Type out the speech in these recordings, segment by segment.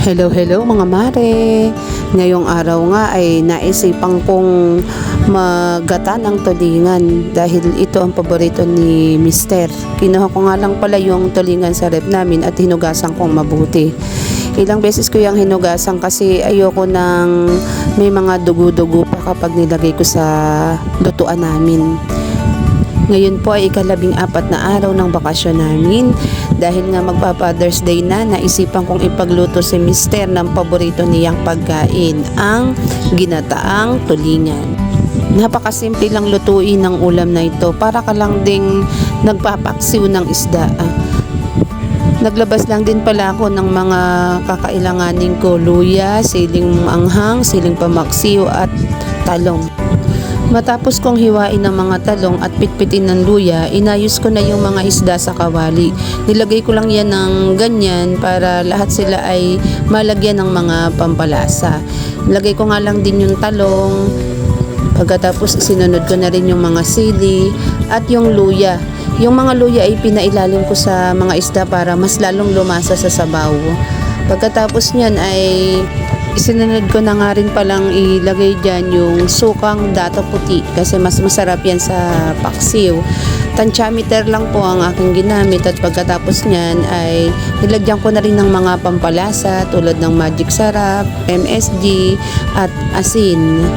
Hello mga mare. Ngayong araw nga ay naisipan kong maggata ng tulingan dahil ito ang paborito ni Mister. Kinuha ko nga lang pala yung tulingan sa rep namin at hinugasan kong mabuti. Ilang beses ko yung hinugasan kasi ayoko nang may mga dugo-dugo pa kapag nilagay ko sa lutuan namin. Ngayon po ay ika-14 na araw ng bakasyon namin. Dahil nga magpa-Father's Day na, naisipan kong ipagluto si Mister ng paborito niyang pagkain, ang ginataang tulingan. Napakasimple lang lutuin ng ulam na ito. Para ka lang ding nagpapaksiw ng isda. Naglabas lang din pala ako ng mga kakailanganin ko: luya, siling anghang, siling pamaksiw at talong. Matapos kong hiwain ng mga talong at pitpitin ng luya, inayos ko na yung mga isda sa kawali. Nilagay ko lang yan ng ganyan para lahat sila ay malagyan ng mga pampalasa. Nilagay ko nga lang din yung talong. Pagkatapos sinunod ko na rin yung mga sili at yung luya. Yung mga luya ay pinailalim ko sa mga isda para mas lalong lumasa sa sabaw. Pagkatapos niyan ay isinunod ko na nga rin palang ilagay dyan yung sukang dato puti kasi mas masarap yan sa paksiw. Tansyameter lang po ang aking ginamit at pagkatapos nyan ay nilagyan ko na rin ng mga pampalasa tulad ng magic sarap, MSG at asin.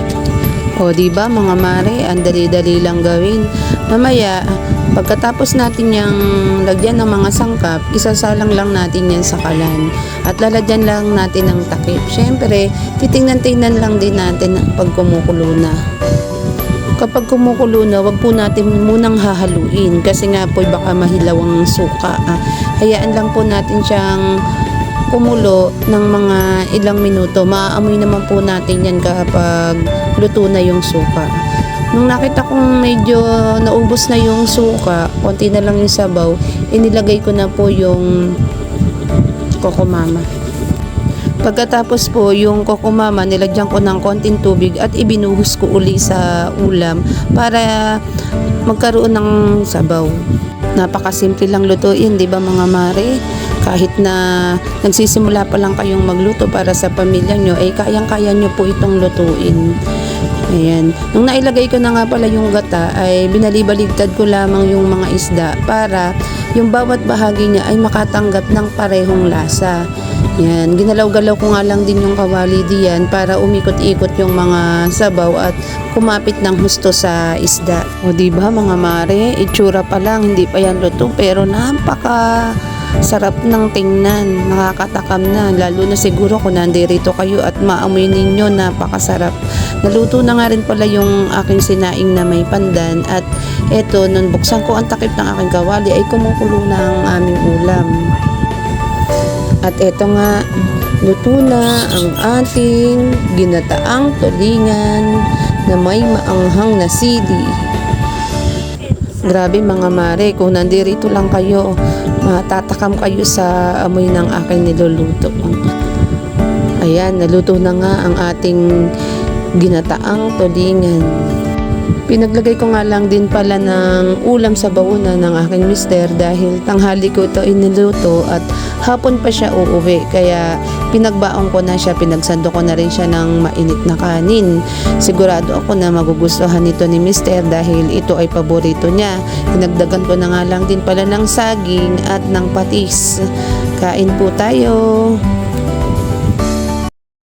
O diba mga mare, ang dali-dali lang gawin. Mamaya, pagkatapos natin yung lagyan ng mga sangkap, isasalang lang natin yan sa kalan. At lalagyan lang natin ng takip. Siyempre, titingnan-tingnan lang din natin pag kumukulo na. Kapag kumukulo na, wag po natin munang hahaluin kasi nga po baka mahilaw ang suka. Hayaan lang po natin siyang kumulo ng mga ilang minuto. Maaamoy naman po natin yan kapag luto na yung suka. Nung nakita kong medyo naubos na yung suka, konti na lang yung sabaw, inilagay ko na po yung kokomama. Pagkatapos po yung kokomama, nilagyan ko ng konting tubig at ibinuhos ko uli sa ulam para magkaroon ng sabaw. Napakasimple lang lutuin, di ba mga mare? Kahit na nagsisimula pa lang kayong magluto para sa pamilya nyo, ay kayang-kaya nyo po itong lutuin. Ayan. Nung nailagay ko na nga pala yung gata, ay binalibaligtad ko lamang yung mga isda para yung bawat bahagi niya ay makatanggap ng parehong lasa. Yan, ginalaw-galaw ko nga lang din yung kawali diyan para umikot-ikot yung mga sabaw at kumapit ng husto sa isda. O diba mga mare, itsura pa lang, hindi pa yan luto pero napaka sarap ng tingnan, nakakatakam na, lalo na siguro kung nandirito kayo at maamoy ninyo, napakasarap. Naluto na nga rin pala yung aking sinaing na may pandan at eto, nung buksan ko ang takip ng aking kawali ay kumukulo na ang aming ulam. At eto nga, luto na ang ating ginataang tulingan na may maanghang na sili. Grabe mga mare, kung nandirito lang kayo, matatakam kayo sa amoy ng aking niluluto. Ayan, naluto na nga ang ating ginataang tulingan. Pinaglagay ko nga lang din pala ng ulam sa baunan ng aking mister dahil tanghali ko ito iniluto at hapon pa siya uuwi. Kaya pinagbaong ko na siya, pinagsando ko na rin siya ng mainit na kanin. Sigurado ako na magugustuhan nito ni mister dahil ito ay paborito niya. Pinagdagan ko na nga lang din pala ng saging at ng patis. Kain po tayo!